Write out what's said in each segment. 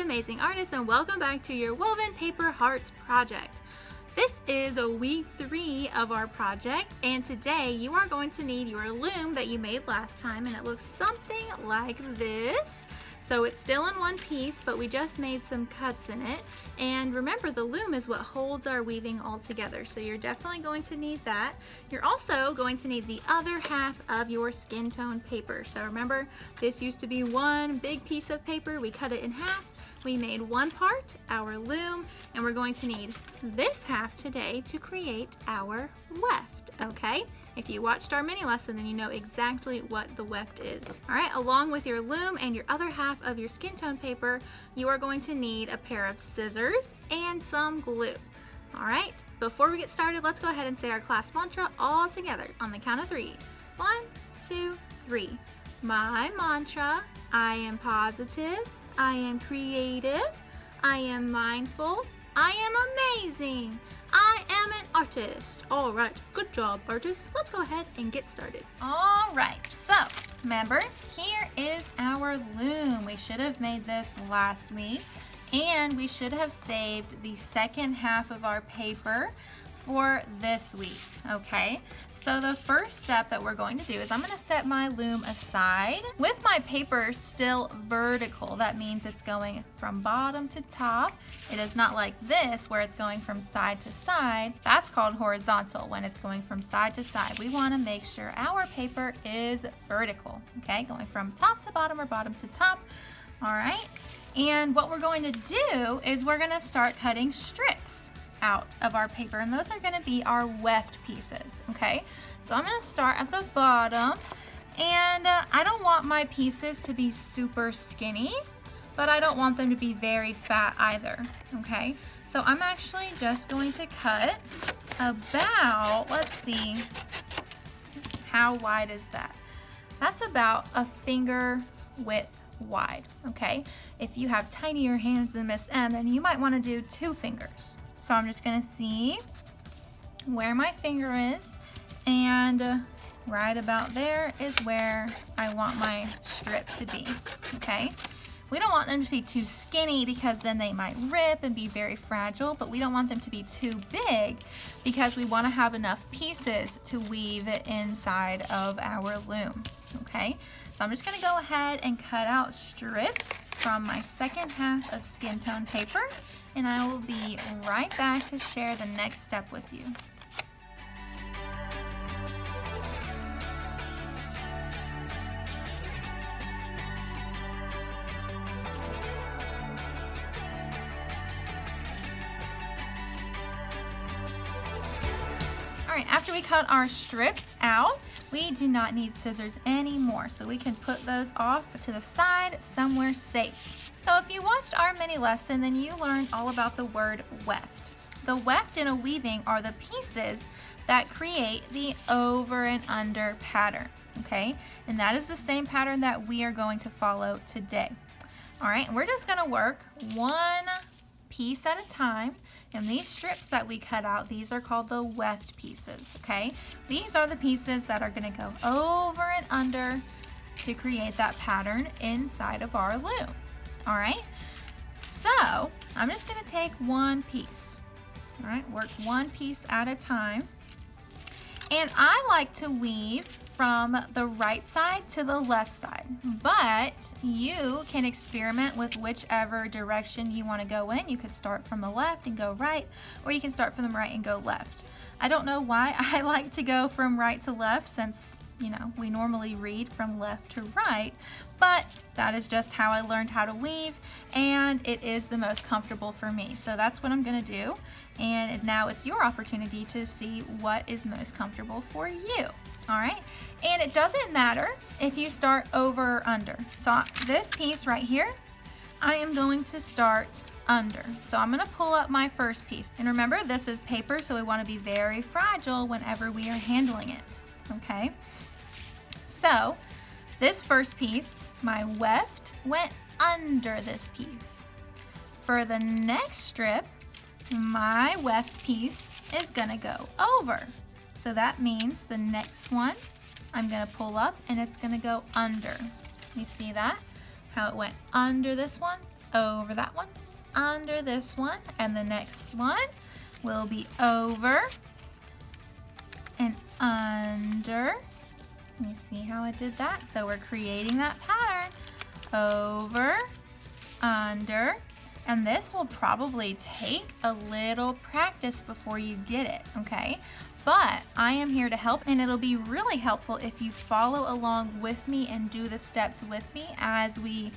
amazing artists, and welcome back to your Woven Paper Hearts project. This is week 3 of our project, and today you are going to need your loom that you made last time, and it looks something like this. So it's still in one piece, but we just made some cuts in it. And remember, the loom is what holds our weaving all together. So you're definitely going to need that. You're also going to need the other half of your skin tone paper. So remember, this used to be one big piece of paper. We cut it in half. We made one part, our loom, and we're going to need this half today to create our weft, okay? If you watched our mini lesson, then you know exactly what the weft is. All right, along with your loom and your other half of your skin tone paper, you are going to need a pair of scissors and some glue. All right, before we get started, let's go ahead and say our class mantra all together on the count of 3. 1, 2, 3. My mantra: I am positive, I am creative, I am mindful, I am amazing, I am an artist. All right, good job, artists. Let's go ahead and get started. All right, so remember, here is our loom. We should have made this last week, and we should have saved the second half of our paper for this week, okay? So the first step that we're going to do is I'm going to set my loom aside with my paper still vertical. That means it's going from bottom to top. It is not like this where it's going from side to side. That's called horizontal, when it's going from side to side. We want to make sure our paper is vertical, okay? Going from top to bottom or bottom to top. All right, and what we're going to do is we're going to start cutting strips out of our paper, and those are going to be our weft pieces, okay? So I'm going to start at the bottom, and I don't want my pieces to be super skinny, but I don't want them to be very fat either, okay? So I'm actually just going to cut about, let's see, how wide is that? That's about a finger width wide, okay? If you have tinier hands than Miss M, then you might want to do 2 fingers. So I'm just going to see where my finger is, and right about there is where I want my strip to be, okay? We don't want them to be too skinny because then they might rip and be very fragile, but we don't want them to be too big because we want to have enough pieces to weave it inside of our loom, okay? So I'm just going to go ahead and cut out strips from my second half of skin tone paper, and I will be right back to share the next step with you. All right, after we cut our strips out, we do not need scissors anymore, so we can put those off to the side somewhere safe. So if you watched our mini lesson, then you learned all about the word weft. The weft in a weaving are the pieces that create the over and under pattern, okay? And that is the same pattern that we are going to follow today. All right, we're just gonna work one piece at a time, and these strips that we cut out, these are called the weft pieces, okay? These are the pieces that are gonna go over and under to create that pattern inside of our loom. All right, so I'm just going to take one piece. All right, work one piece at a time. And I like to weave from the right side to the left side, but you can experiment with whichever direction you want to go in. You could start from the left and go right, or you can start from the right and go left. I don't know why I like to go from right to left, since you know, we normally read from left to right, but that is just how I learned how to weave, and it is the most comfortable for me. So that's what I'm gonna do, and now it's your opportunity to see what is most comfortable for you, all right? And it doesn't matter if you start over or under. So this piece right here, I am going to start under. So I'm gonna pull up my first piece. And remember, this is paper, so we wanna be very fragile whenever we are handling it, okay? So this first piece, my weft, went under this piece. For the next strip, my weft piece is gonna go over. So that means the next one, I'm gonna pull up and it's gonna go under. You see that? How it went under this one, over that one, under this one, and the next one will be over and under. Let me see how I did that. So we're creating that pattern. Over, under, and this will probably take a little practice before you get it, okay? But I am here to help, and it'll be really helpful if you follow along with me and do the steps with me as we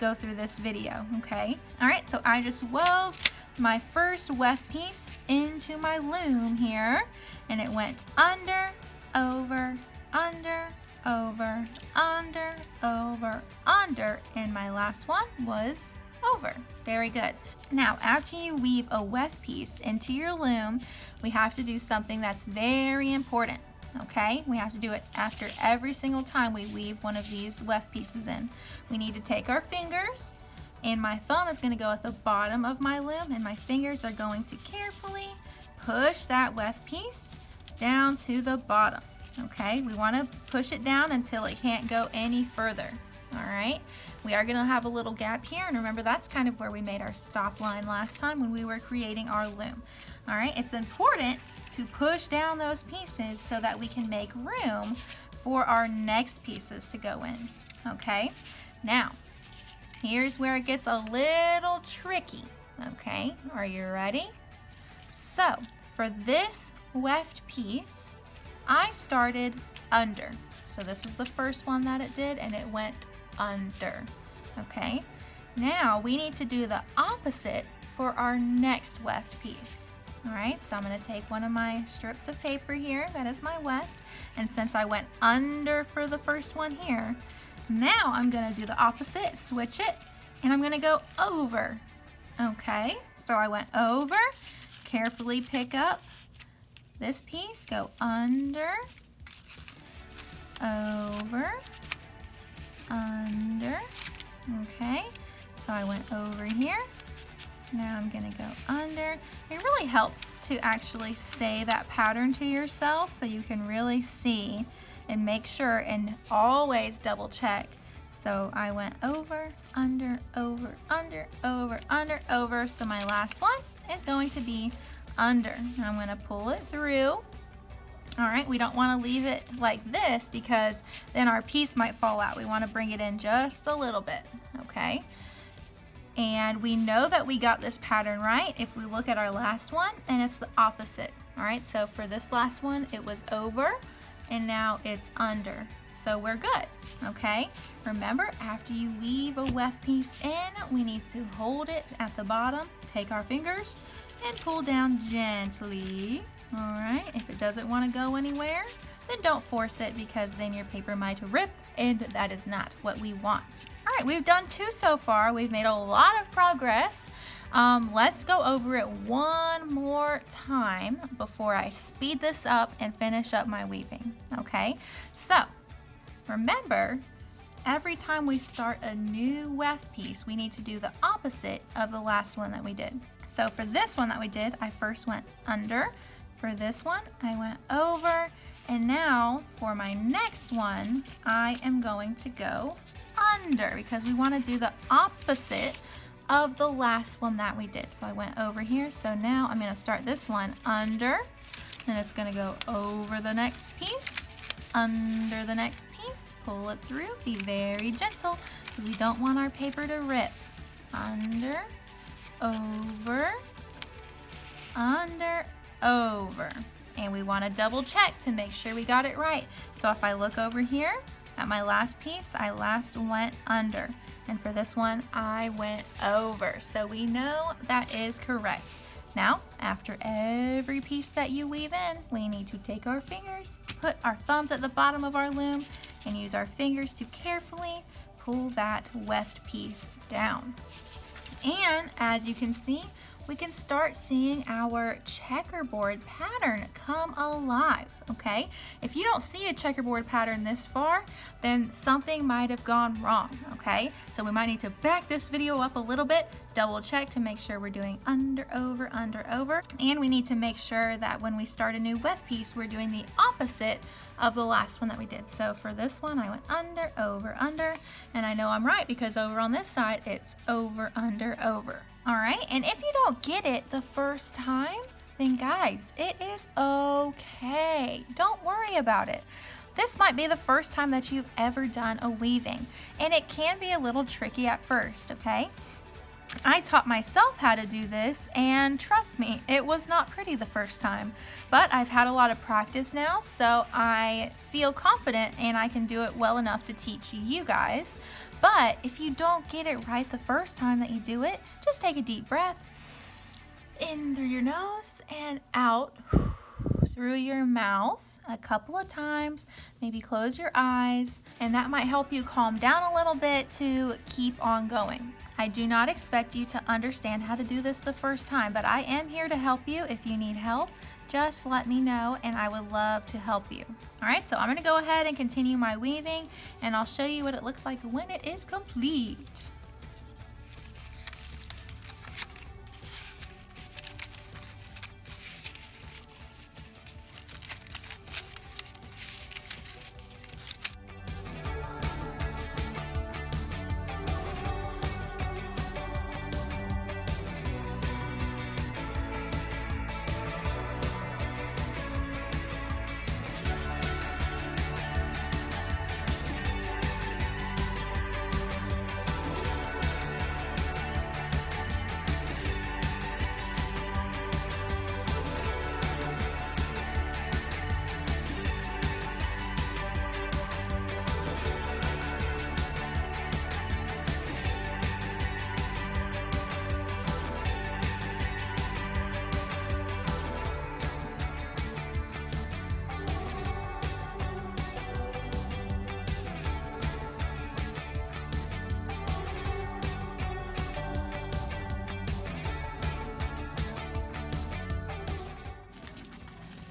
go through this video, okay? All right, so I just wove my first weft piece into my loom here, and it went under, over, under, over, under, over, under, and my last one was over. Very good. Now, after you weave a weft piece into your loom, we have to do something that's very important, okay? We have to do it after every single time we weave one of these weft pieces in. We need to take our fingers, and my thumb is going to go at the bottom of my loom, and my fingers are going to carefully push that weft piece down to the bottom. Okay, we want to push it down until it can't go any further. All right, we are going to have a little gap here, and remember that's kind of where we made our stop line last time when we were creating our loom. All right, it's important to push down those pieces so that we can make room for our next pieces to go in. Okay, now here's where it gets a little tricky. Okay, are you ready? So for this weft piece, I started under. So this was the first one that it did, and it went under. Okay, now we need to do the opposite for our next weft piece. All right, so I'm going to take one of my strips of paper here, that is my weft, and since I went under for the first one here, now I'm going to do the opposite, switch it, and I'm going to go over. Okay, so I went over, carefully pick up this piece, go under, over, under. Okay, so I went over here. Now I'm gonna go under. It really helps to actually say that pattern to yourself so you can really see and make sure and always double check. So I went over, under, over, under, over, under, over. So my last one is going to be under. I'm going to pull it through. All right, we don't want to leave it like this because then our piece might fall out. We want to bring it in just a little bit, okay? And we know that we got this pattern right if we look at our last one, and it's the opposite. All right, so for this last one, it was over, and now it's under. So we're good, okay? Remember, after you weave a weft piece in, we need to hold it at the bottom, take our fingers, and pull down gently. All right, if it doesn't want to go anywhere, then don't force it because then your paper might rip, and that is not what we want. All right, we've done 2 so far. We've made a lot of progress. Let's go over it one more time before I speed this up and finish up my weaving, okay? So remember, every time we start a new weft piece, we need to do the opposite of the last one that we did. So for this one that we did, I first went under. For this one, I went over. And now for my next one, I am going to go under because we want to do the opposite of the last one that we did. So I went over here. So now I'm going to start this one under. Then it's going to go over the next piece, under the next piece, pull it through, be very gentle because we don't want our paper to rip. Under, over, under, over. And we want to double check to make sure we got it right. So if I look over here at my last piece, I last went under. And for this one, I went over. So we know that is correct. Now, after every piece that you weave in, we need to take our fingers, put our thumbs at the bottom of our loom, and use our fingers to carefully pull that weft piece down. And as you can see, we can start seeing our checkerboard pattern come alive. okay? If you don't see a checkerboard pattern this far, then something might have gone wrong, okay? So we might need to back this video up a little bit, double check to make sure we're doing under, over, and we need to make sure that when we start a new weft piece, we're doing the opposite of the last one that we did. So for this one, I went under, and I know I'm right because over on this side, it's over, over. All right, and if you don't get it the first time, then guys, it is okay. Don't worry about it. This might be the first time that you've ever done a weaving, and it can be a little tricky at first, okay? I taught myself how to do this, and trust me, it was not pretty the first time, but I've had a lot of practice now, so I feel confident and I can do it well enough to teach you guys. But if you don't get it right the first time that you do it, just take a deep breath in through your nose and out through your mouth a couple of times. Maybe close your eyes, and that might help you calm down a little bit to keep on going. I do not expect you to understand how to do this the first time, but I am here to help you. If you need help, just let me know and I would love to help you. All right, so I'm gonna go ahead and continue my weaving, and I'll show you what it looks like when it is complete.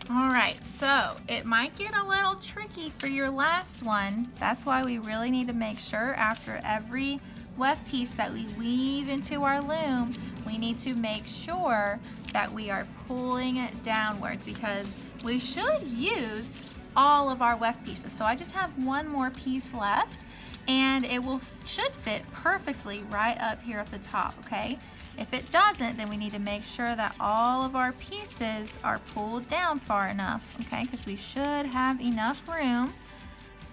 All right, so it might get a little tricky for your last one. That's why we really need to make sure after every weft piece that we weave into our loom, we need to make sure that we are pulling it downwards, because we should use all of our weft pieces. So I just have one more piece left, and it should fit perfectly right up here at the top, okay? If it doesn't, then we need to make sure that all of our pieces are pulled down far enough, okay? Because we should have enough room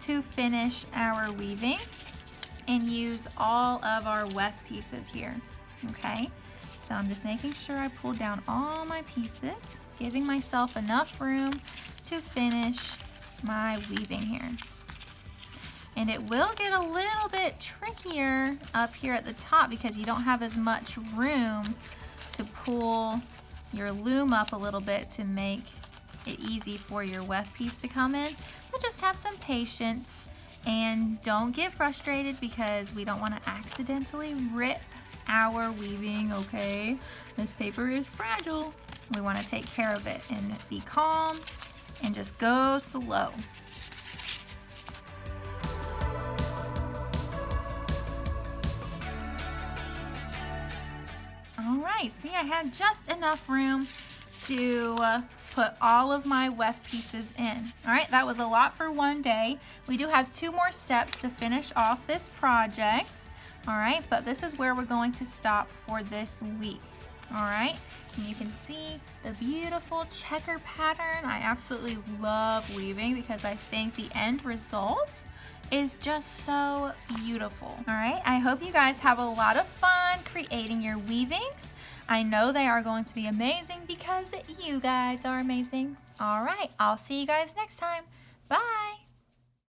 to finish our weaving and use all of our weft pieces here, okay? So I'm just making sure I pull down all my pieces, giving myself enough room to finish my weaving here. And it will get a little bit trickier up here at the top because you don't have as much room to pull your loom up a little bit to make it easy for your weft piece to come in. But just have some patience and don't get frustrated because we don't want to accidentally rip our weaving, okay? This paper is fragile. We want to take care of it and be calm and just go slow. Alright, see, I had just enough room to put all of my weft pieces in. Alright, that was a lot for one day. We do have 2 more steps to finish off this project. Alright, but this is where we're going to stop for this week. Alright, and you can see the beautiful checker pattern. I absolutely love weaving because I think the end result is just so beautiful. All right, I hope you guys have a lot of fun creating your weavings. I know they are going to be amazing because you guys are amazing. All right, I'll see you guys next time. Bye.